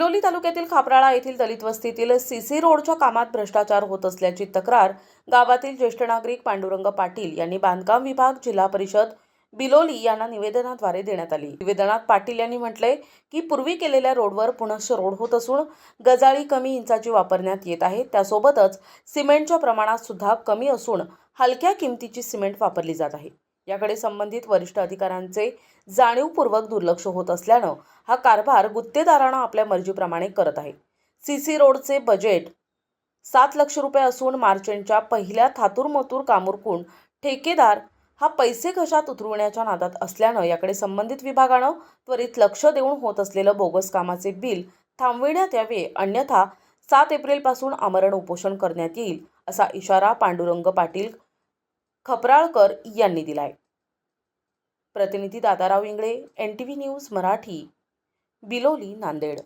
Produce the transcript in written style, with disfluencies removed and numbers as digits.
बिलोली तालुक्यातील खापराळा येथील दलित वस्तीतील सीसी रोडच्या कामात भ्रष्टाचार होत असल्याची तक्रार गावातील ज्येष्ठ नागरिक पांडुरंग पाटील यांनी बांधकाम विभाग, जिल्हा परिषद बिलोली यांना निवेदनाद्वारे देण्यात आली। निवेदनात पाटील यांनी म्हटले की पूर्वी केलेल्या रोडवर पुनश्च रोड होत असून गजाळी कमी इंचाची वापरण्यात येत आहे। त्यासोबतच सिमेंटच्या प्रमाणात सुद्धा कमी असून हलक्या किमतीची सिमेंट वापरली जात आहे। याकडे संबंधित वरिष्ठ अधिकाऱ्यांचे जाणीवपूर्वक दुर्लक्ष होत असल्यानं हा कारभार गुत्तेदारांना आपल्या मर्जीप्रमाणे करत आहे। सीसी रोडचे बजेट 7 लाख रुपये असून मार्चच्या पहिल्या थातुरमतूर कामोरकून ठेकेदार हा पैसे खिशात उतरवण्याच्या नादात असल्यानं याकडे संबंधित विभागानं त्वरित लक्ष देऊन होत असलेलं बोगस कामाचे बिल थांबविण्यात यावे, अन्यथा 7 एप्रिलपासून आमरण उपोषण करण्यात येईल असा इशारा पांडुरंग पाटील खपराळकर यांनी दिलाय। प्रतिनिधी दादाराव इंगळे, NTV न्यूज मराठी, बिलोली, नांदेड।